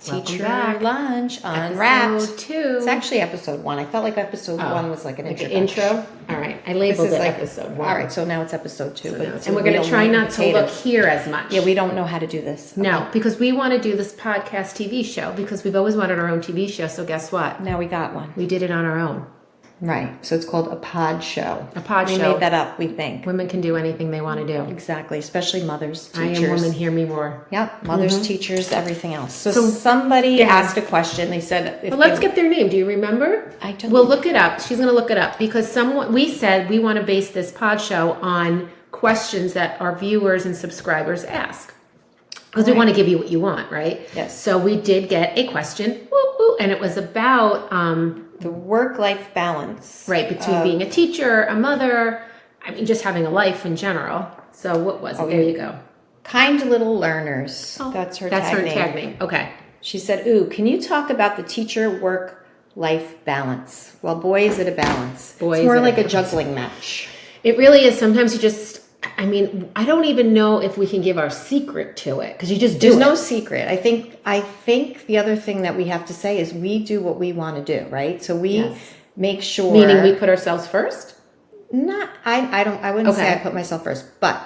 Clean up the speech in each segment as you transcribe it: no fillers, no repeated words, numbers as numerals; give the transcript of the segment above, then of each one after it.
Teacher back. Lunch, Unwrapped. Episode 2. It's actually episode 1. I felt like episode 1 was like an intro. All right, I labeled it episode 1. All right, so now it's episode 2. And we're going to try not to look here as much. Yeah, we don't know how to do this. Okay. No, because we want to do this podcast TV show because we've always wanted our own TV show. So guess what? Now we got one. We did it on our own. Right. So it's called a pod show. A pod show. We made that up, we think. Women can do anything they want to do. Exactly. Especially mothers, teachers. I am women, hear me more. Yep. Mothers, teachers, everything else. So somebody asked a question. They said... Well, let's get their name. Do you remember? I don't. We'll look it up. She's going to look it up because we said we want to base this pod show on questions that our viewers and subscribers ask. Because we want to give you what you want, right? Yes. So we did get a question, and it was about... the work-life balance. Right, between being a teacher, a mother, I mean, just having a life in general. So what was it? There you go. Kind little learners. Oh, that's her tag name. Okay. She said, can you talk about the teacher work-life balance? Well, boy, is it a balance. It's more like a juggling match. It really is. Sometimes you just... I mean, I don't even know if we can give our secret to it because you just do. There's no secret. I think the other thing that we have to say is we do what we want to do, right? So we make sure. Meaning we put ourselves first? I wouldn't say I put myself first, but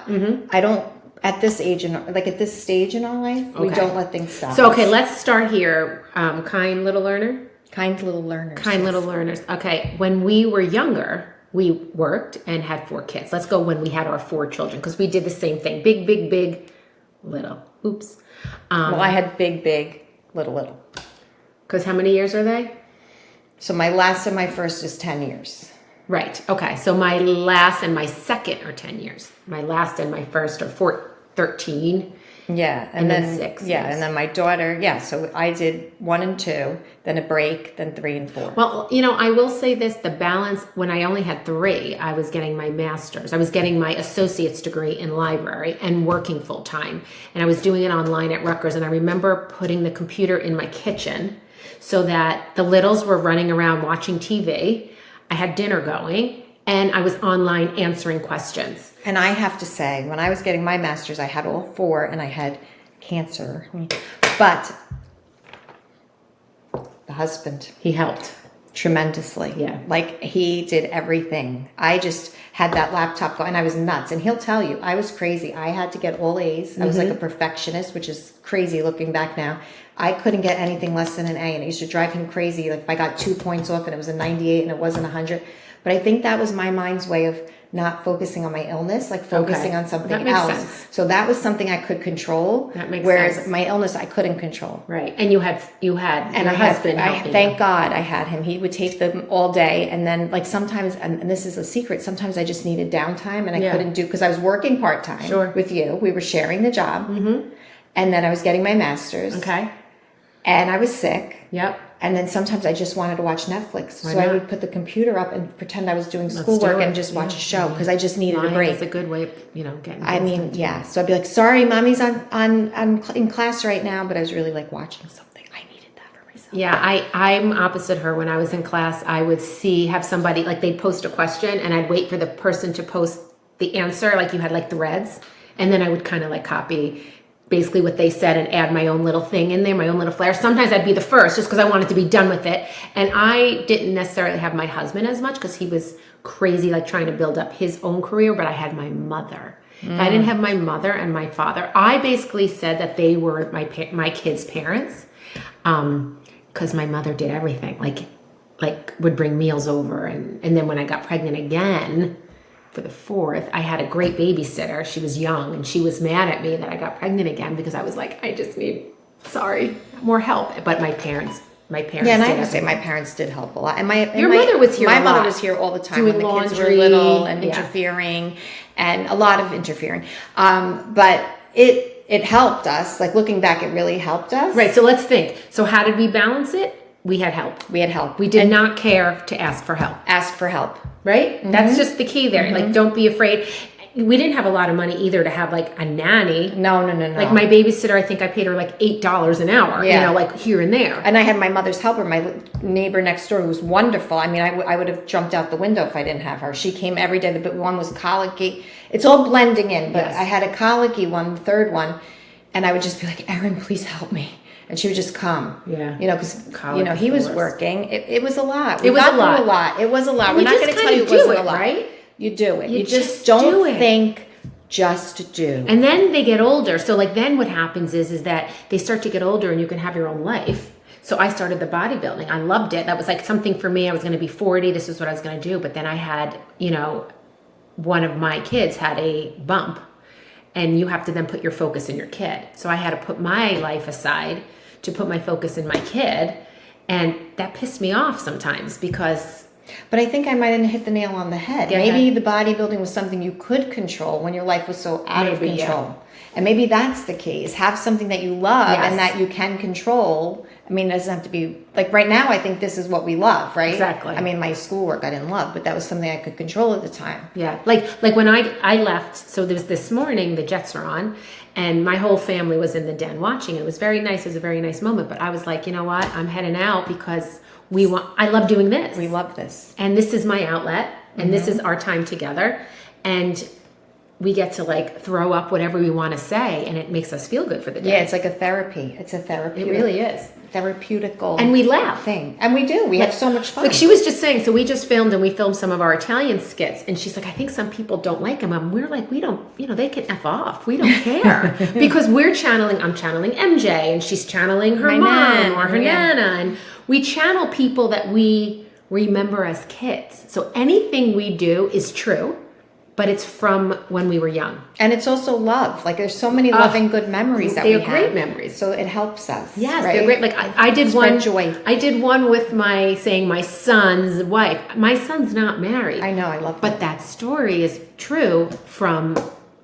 I don't at this age at this stage in our life, we don't let things stop. So let's start here. Kind little learner. Kind little learners. Kind little learners. Okay, when we were younger. We worked and had 4 kids. Let's go when we had our 4 children because we did the same thing. Big, big, big, little. Oops. Well, I had big, big, little, little. Because how many years are they? So my last and my first is 10 years. Right. Okay. So my last and my second are 10 years. My last and my first are 13. Yeah. And then 6 Yeah. years. And then my daughter, so I did 1 and 2, then a break, then 3 and 4. Well, I will say this, the balance, when I only had 3, I was getting my master's. I was getting my associate's degree in library and working full time. And I was doing it online at Rutgers. And I remember putting the computer in my kitchen so that the littles were running around watching TV. I had dinner going. And I was online answering questions. And I have to say, when I was getting my master's, I had all 4 and I had cancer. But the husband. He helped. Tremendously. Yeah. Like he did everything. I just had that laptop going and I was nuts. And he'll tell you, I was crazy. I had to get all A's. I was like a perfectionist, which is crazy looking back now. I couldn't get anything less than an A. And it used to drive him crazy. Like if I got 2 points off and it was a 98 and it wasn't 100. But I think that was my mind's way of not focusing on my illness, like focusing on something else. Sense. So that was something I could control. That makes whereas sense. my illness I couldn't control. Right. And you had and your husband helping thank you. God I had him. He would take them all day. And then like sometimes, and this is a secret, sometimes I just needed downtime and I couldn't do, because I was working part-time with you. We were sharing the job. Mm-hmm. And then I was getting my master's. Okay. And I was sick. Yep. And then sometimes I just wanted to watch Netflix. So I would put the computer up and pretend I was doing schoolwork and just watch a show because I just needed a break. It's a good way of, getting I mean, So I'd be like, sorry, mommy's in class right now, but I was really like watching something. I needed that for myself. Yeah, I'm opposite her. When I was in class, I would have somebody, like they'd post a question and I'd wait for the person to post the answer. Like you had like threads. And then I would kind of like copy basically what they said and add my own little thing in there, my own little flair. Sometimes I'd be the first just because I wanted to be done with it. And I didn't necessarily have my husband as much because he was crazy, like trying to build up his own career, but I had my mother. If I didn't have my mother and my father, I basically said that they were my kids' parents because my mother did everything, like would bring meals over. And then when I got pregnant again, for the 4th, I had a great babysitter. She was young and she was mad at me that I got pregnant again because I was like, I just need, more help. But my parents. Yeah, and I have to say my parents did help a lot. And your mother was here. My mother was here all the time doing when the laundry, kids were little and interfering, and a lot of interfering. But it helped us. Like looking back, it really helped us. Right. So let's think. So how did we balance it? We had help. We did not care to ask for help. Ask for help. Right? Mm-hmm. That's just the key there. Mm-hmm. Like, don't be afraid. We didn't have a lot of money either to have like a nanny. No. Like my babysitter, I think I paid her like $8 an hour, like here and there. And I had my mother's helper, my neighbor next door, who was wonderful. I mean, I would have jumped out the window if I didn't have her. She came every day. The one was colicky. It's all blending in, but I had a colicky one, the third one, and I would just be like, Erin, please help me. and she would just come. Yeah. Because College he was was working. It was a lot. It was a lot. It was a lot. And We're you not just going to tell kinda you it do wasn't it, a lot. right? You do it. You You just just do don't it. think, just do. And then they get older. So like then what happens is that they start to get older and you can have your own life. So I started the bodybuilding. I loved it. That was like something for me. I was going to be 40. This is what I was going to do. But then I had, one of my kids had a bump, and you have to then put your focus in your kid. So I had to put my life aside to put my focus in my kid. And that pissed me off sometimes because... But I think I might have hit the nail on the head. Go Maybe ahead. the bodybuilding was something you could control when your life was so out of Maybe, control. yeah. And maybe that's the key, is have something that you love Yes. and that you can control. I mean, it doesn't have to be, like right now, I think this is what we love, right? Exactly. I mean, my schoolwork I didn't love, but that was something I could control at the time. Yeah, like when I left, so there was this morning, the Jets are on, and my whole family was in the den watching, and it was very nice. It was a very nice moment, but I was like, you know what? I'm heading out because I love doing this. We love this. And this is my outlet, and this is our time together, and we get to like throw up whatever we want to say, and it makes us feel good for the day. Yeah, it's like a therapy. It's a therapy. It really is. Therapeutical. And we laugh. Thing. And we do. We have so much fun. Like she was just saying, so we just filmed some of our Italian skits, and she's like, I think some people don't like them. And we're like, we don't, they can F off. We don't care. Because I'm channeling MJ, and she's channeling her My mom nan, or her yeah. nana. And we channel people that we remember as kids. So anything we do is true, but it's from when we were young. And it's also love. Like there's so many loving, good memories that we have. They're great memories. So it helps us. Yes, right? they're great. Like I did Spread one. joy. I did one with my son's wife. My son's not married. I know. I love that. But that story is true from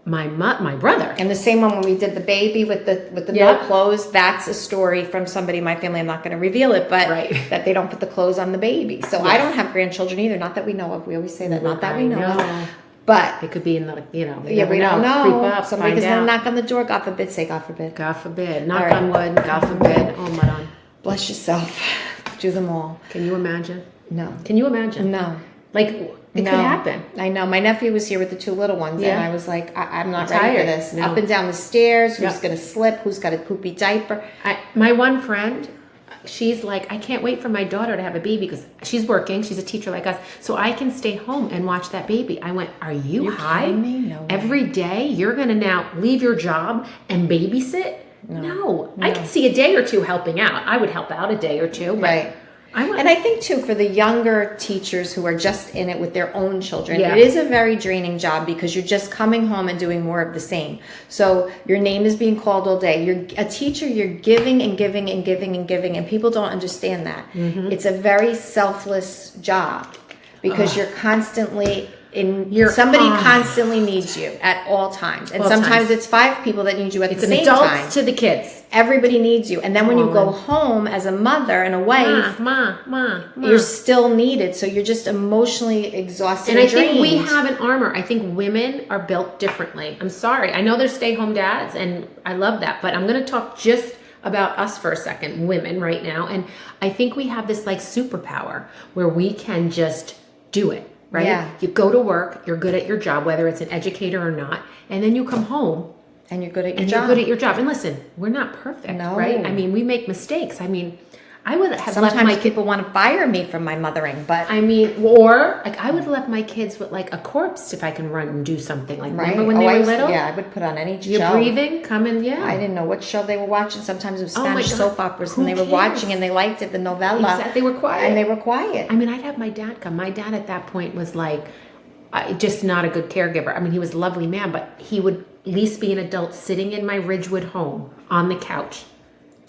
my brother. And the same one when we did the baby with the Yeah. no clothes, that's a story from somebody in my family. I'm not going to reveal it, but Right. that they don't put the clothes on the baby. So I don't have grandchildren either. Not that we know of. We always say that. Not that we know of. But It could be in the, we never don't know. Creep up, Somebody is find going to out. knock on the door. God forbid. Say God forbid. God forbid. Knock All right. on wood. God forbid. Oh, Madon. Bless yourself. Do them all. Can you imagine? No. Can you imagine? No. Like, it No. could happen. I know. My nephew was here with the two little ones, Yeah. and I was like, I'm not I'm ready for tired. this. No. Up and down the stairs. Who's Yep. going to slip? Who's got a poopy diaper? My one friend, she's like, I can't wait for my daughter to have a baby because she's working. She's a teacher like us. So I can stay home and watch that baby. I went, are you high? kidding me? No way. Every day you're going to now leave your job and babysit? No. I can see a day or two helping out. I would help out a day or two. But Right. And I think too, for the younger teachers who are just in it with their own children, Yeah. it is a very draining job because you're just coming home and doing more of the same. So your name is being called all day. You're a teacher, you're giving and giving and giving and giving, and people don't understand that. It's a very selfless job because you're constantly somebody constantly needs you at all times. And All sometimes times. it's 5 people that need you at it's the an same adult time. to the kids. Everybody needs you. And then when you go home as a mother and a wife, Ma. you're still needed. So you're just emotionally exhausted and I think we drained. have an armor. I think women are built differently. I'm sorry. I know there's stay-home dads, and I love that. But I'm going to talk just about us for a second, women right now. And I think we have this like superpower where we can just do it, right? Yeah. You go to work, you're good at your job, whether it's an educator or not. And then you come home And you're good at your and job. you're good at your job. And listen, we're not perfect, No. right? I mean, we make mistakes. I mean, I would have Sometimes left my kid. people want to fire me from my mothering, but I mean, or like I would have left my kids with like a corpse if I can run and do something. Like remember when they I were used- little? Yeah, I would put on any You're show. breathing, come in, yeah. I didn't know what show they were watching. Sometimes it was Oh my Spanish God. soap operas, Who and they were cares? watching and they liked it, the novella. Exactly. They were quiet. And they were quiet. I mean, I'd have my dad come. My dad at that point was like, just not a good caregiver. I mean, he was a lovely man, but he would at least be an adult sitting in my Ridgewood home on the couch.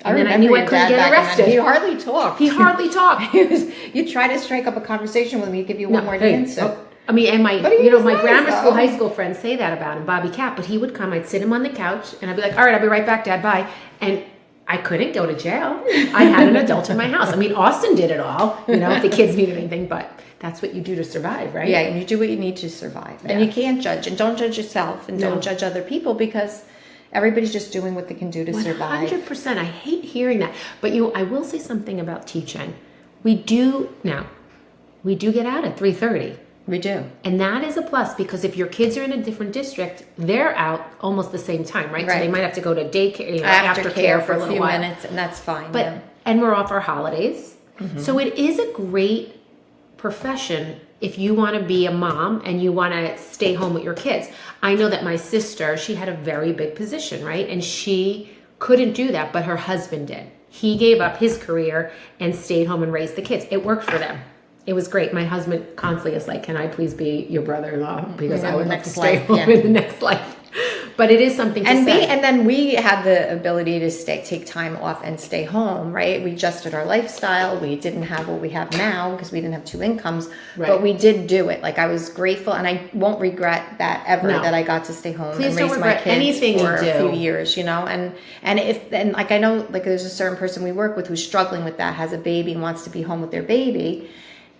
And then I knew I couldn't get arrested. He hardly talked. He hardly talked. You try to strike up a conversation with him, he'd give you one more hey, answer. oh, I mean, and my, But he was my nice, grammar school, though. high school friends say that about him, Bobby Cap. But he would come, I'd sit him on the couch, and I'd be like, all right, I'll be right back, Dad, bye. And I couldn't go to jail. I had an adult in my house. I mean, Austin did it all, if the kids needed anything, but that's what you do to survive, right? Yeah, and you do what you need to survive. And Yeah. you can't judge. And don't judge yourself and No. don't judge other people because everybody's just doing what they can do to survive. 100%. I hate hearing that. But I will say something about teaching. We do get out at 3:30. We do. And that is a plus, because if your kids are in a different district, they're out almost the same time, right? So they might have to go to daycare, aftercare for a few while. minutes, and that's fine. But and we're off our holidays. So it is a great profession if you want to be a mom and you want to stay home with your kids. I know that my sister, she had a very big position, right? And she couldn't do that, but her husband did. He gave up his career and stayed home and raised the kids. It worked for them. It was great. My husband constantly is like, can I please be your brother-in-law? Because I would like to stay home in the next life. But it is something to say. And then we had the ability to take time off and stay home, right? We adjusted our lifestyle. We didn't have what we have now because we didn't have two incomes, but we did do it. Like, I was grateful, and I won't regret that ever, that I got to stay home and raise my kids for a few years, you know? And like, I know, like, there's a certain person we work with who's struggling with that, has a baby and wants to be home with their baby.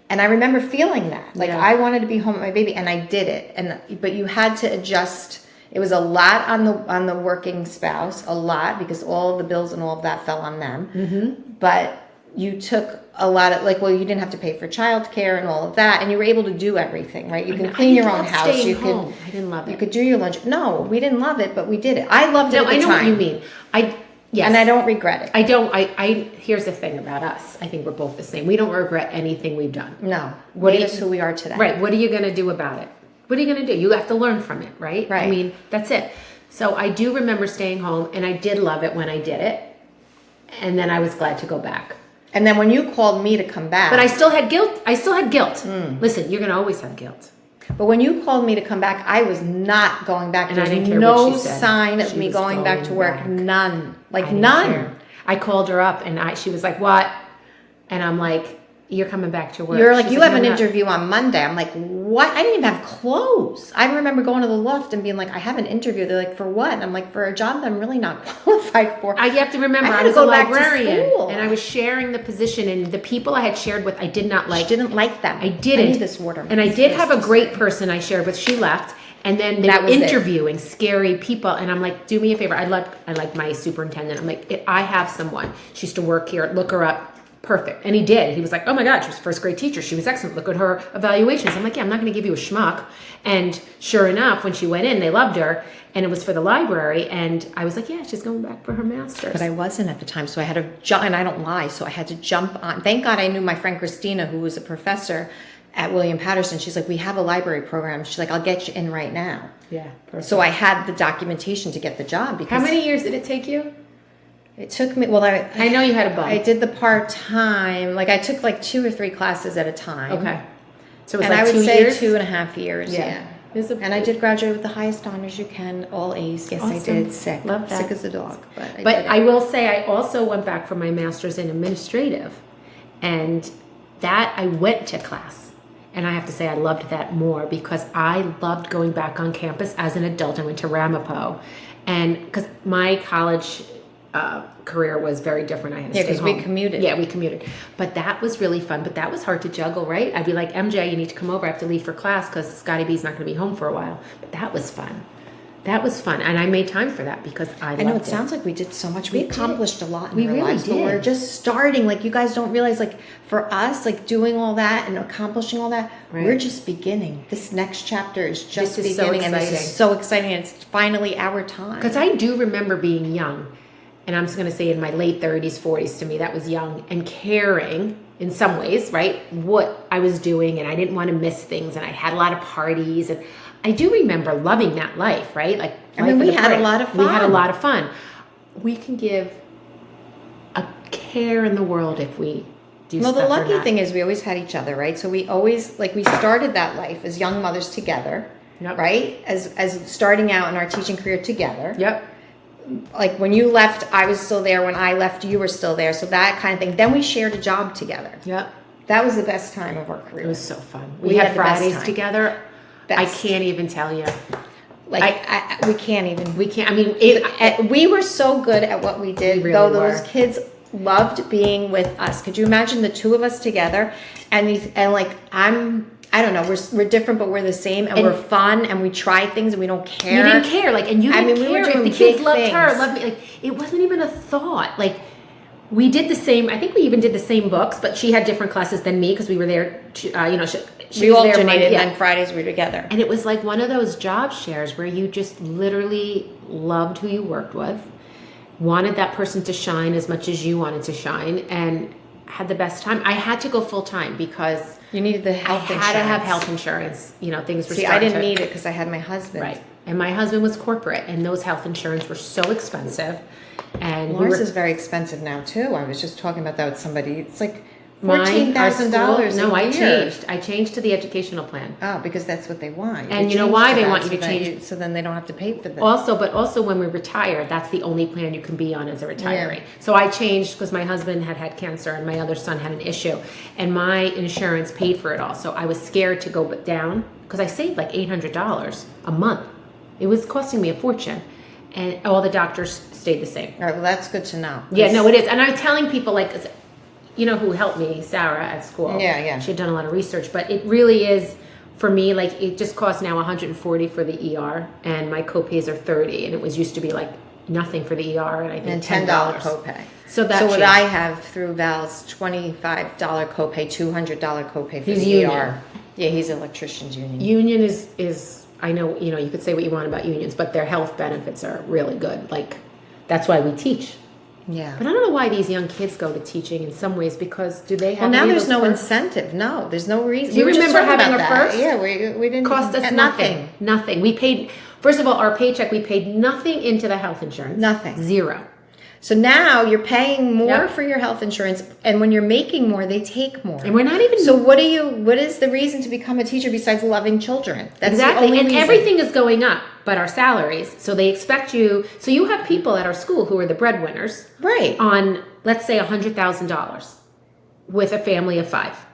And I remember feeling that, like, I wanted to be home with my baby, and I did it. But you had to adjust. It was a lot on the working spouse, a lot, because all the bills and all of that fell on them. But you took a lot of, like, well, you didn't have to pay for childcare and all of that, and you were able to do everything, right? You can clean your own house. I didn't love it. You could do your lunch. No, we didn't love it, but we did it. I loved it at the time. I know what you mean. Yes. And I don't regret it. I don't. Here's the thing about us. I think we're both the same. We don't regret anything we've done. No. What is who we are today. Right. What are you going to do about it? What are you going to do? You have to learn from it, right? Right. I mean, that's it. So I do remember staying home, and I did love it when I did it. And then I was glad to go back. And then when you called me to come back. But I still had guilt. Listen, you're going to always have guilt. But when you called me to come back, I was not going back. And There's I didn't care no what she said. sign of She me was going back to work. back. None. Like, I didn't none. care. I called her up, and she was like, "What?" And I'm like, "You're coming back to work." You're like, She's "You like, have "No, an I'm not." interview on Monday." I'm like, "What?" I didn't even have clothes. I remember going to the loft and being like, "I have an interview." They're like, "For what?" And I'm like, "For a job that I'm really not qualified for." You have to remember, I had I to was go a back to librarian, school. and I was sharing the position, and the people I had shared with, I did not like. She didn't like them. I didn't. I need this water. And I did have a great person I shared with. She left, and then they were interviewing scary people, and I'm like, "Do me a favor." I like my superintendent. I'm like, "I have someone. She used to work here. Look her up." Perfect. And he did. He was like, "Oh my God, she was a first grade teacher. She was excellent. Look at her evaluations." I'm like, "Yeah, I'm not going to give you a schmuck." And sure enough, when she went in, they loved her, and it was for the library. And I was like, "Yeah, she's going back for her master's." But I wasn't at the time, so I had to jump, and I don't lie, so I had to jump on. Thank God I knew my friend Christina, who was a professor at William Patterson. She's like, "We have a library program." She's like, "I'll get you in right now." Yeah. Perfect. So I had the documentation to get the job. Because how many years did it take you? It took me, well, I know you had a bump. I did the part-time, like I took like 2 or 3 classes at a time. Okay. So it was and like I would 2 say years? 2.5 years, yeah. And I did graduate with the highest honors you can, all A's. Yes, awesome. I did. Sick. Love that. Sick as a dog. But I will say I also went back for my master's in administrative. And that I went to class. And I have to say I loved that more because I loved going back on campus as an adult. I went to Ramapo. And because my college career was very different. I had to stay home. Because we commuted. Yeah, we commuted. But that was really fun. But that was hard to juggle, right? I'd be like, "MJ, you need to come over. I have to leave for class because Scotty B's not going to be home for a while." But that was fun. That was fun. And I made time for that because I loved it. I know it sounds like we did so much. We accomplished a lot in our really lives. did. But we're just starting. Like, you guys don't realize, like, for us, like, doing all that and accomplishing all that, we're just beginning. This next chapter is just beginning. And this is so exciting. And it's finally our time. Because I do remember being young. And I'm just going to say in my late 30s, 40s, to me, that was young and caring in some ways, right? What I was doing, and I didn't want to miss things, and I had a lot of parties, and I do remember loving that life, right? Like, I mean, we had a lot of fun. We had a lot of fun. We can give a care in the world if we do stuff. Well, the lucky thing is we always had each other, right? So we always, like, we started that life as young mothers together, right? As starting out in our teaching career together. Yep. Like, when you left, I was still there. When I left, you were still there. So that kind of thing. Then we shared a job together. Yep. That was the best time of our career. It was so fun. We had Fridays together. Best. I can't even tell you. Like, we can't even. We can't. I mean, we were so good at what we did. Really though those kids loved being with us. Could you imagine the two of us together? And like, I don't know. We're different, but we're the same, and we're fun, and we try things, and we don't care. You didn't care, like, and you didn't care. We were doing if the kids big loved things. her, loved me. Like, it wasn't even a thought. Like, we did the same. I think we even did the same books, but she had different classes than me because we were there. To, We alternated, and then Fridays we were together. And it was like one of those job shares where you just literally loved who you worked with, wanted that person to shine as much as you wanted to shine, and had the best time. I had to go full time because you needed the health insurance. I had to have health insurance. You know, things were I didn't need it because I had my husband. Right. And my husband was corporate, and those health insurance were so expensive. And Ours is very expensive now too. I was just talking about that with somebody. It's like $14,000. No, I changed. I changed to the educational plan. Oh, because that's what they want. And you know why they want you to change? So then they don't have to pay for that. Also when we retire, that's the only plan you can be on as a retiree. Yeah. So I changed because my husband had cancer and my other son had an issue, and my insurance paid for it all. So I was scared to go down because I saved like $800 a month. It was costing me a fortune, and all the doctors stayed the same. All right, well, that's good to know. Yeah, no, it is. And I'm telling people, like, you know who helped me, Sarah, at school. Yeah. She had done a lot of research, but it really is, for me, like, it just costs now $140 for the ER, and my copays are $30, and it was used to be like nothing for the ER, and I think $10 copay. So what I have through Val's $25 copay, $200 copay for the union. ER. Yeah, he's an electrician's union. Union is I know, you know, you could say what you want about unions, but their health benefits are really good. Like, that's why we teach. Yeah. But I don't know why these young kids go to teaching in some ways, because do they have now there's no incentive. No, there's no reason. Do you remember having a first? Yeah, we didn't. Cost us nothing. Nothing. We paid, first of all, our paycheck, we paid nothing into the health insurance. Nothing. Zero. So now you're paying more for your health insurance, and when you're making more, they take more. And we're not even. So what is the reason to become a teacher besides loving children? That's exactly. The only reason. Everything is going up, but our salaries. So they expect you. So you have people at our school who are the breadwinners, right? On, let's say, $100,000 with a family of 5.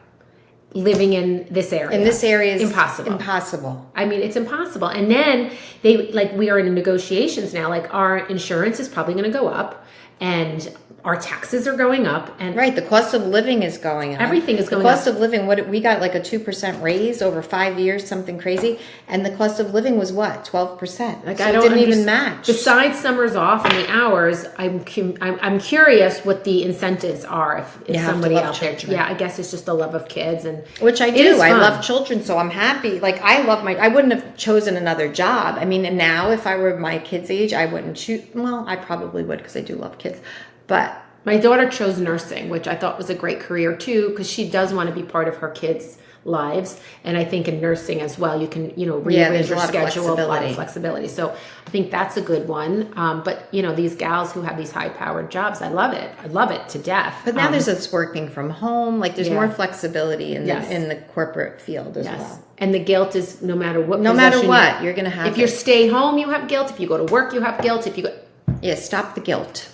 Living in this area. In this area is impossible. Impossible. I mean, it's impossible. And then we are in negotiations now. Like, our insurance is probably going to go up, and our taxes are going up, and right, the cost of living is going up. Everything is going up. up. The cost of living, we got like a 2% raise over 5 years, something crazy, and the cost of living was what, 12%? Like, so I don't it didn't even match. Besides summers off and the hours, I'm curious what the incentives are if somebody out there. Yeah, I guess it's just the love of kids, and which I do. I love children, so I'm happy. Like, I wouldn't have chosen another job. I mean, and now if I were my kids' age, I wouldn't choose. Well, I probably would because I do love kids, but. My daughter chose nursing, which I thought was a great career too, because she does want to be part of her kids' lives. And I think in nursing as well, you can, rearrange your schedule, a lot of flexibility. So I think that's a good one. But these gals who have these high-powered jobs, I love it. I love it to death. But now there's working from home. Like, there's more flexibility in the corporate field as well. And the guilt is no matter what. No matter what, you're going to have. If you stay home, you have guilt. If you go to work, you have guilt. If you go, stop the guilt.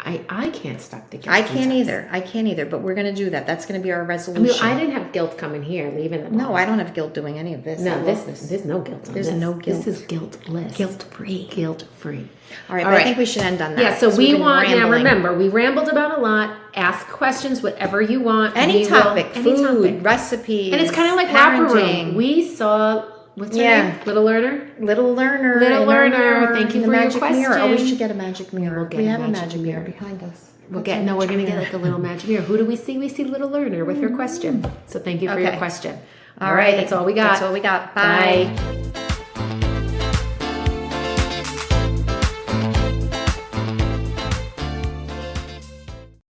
I can't stop the guilt. I can't either, but we're going to do that. That's going to be our resolution. I didn't have guilt coming here, leaving them. No, I don't have guilt doing any of this. No, there's no guilt on this. There's no guilt. This is guiltless. Guilt-free. Guilt-free. All right, I think we should end on that. Yeah, so we want, now remember, we rambled about a lot. Ask questions, whatever you want. Any topic, food, recipes. And it's kind of like Locker Room. We saw... What's her name? Little Learner? Little Learner. Thank you for your question. Mirror. Oh, we should get a magic mirror. We have a magic mirror behind us. We're going to get like a little magic mirror. Who do we see? We see Little Learner with her question. So thank you for your question. All right. That's all we got. Bye.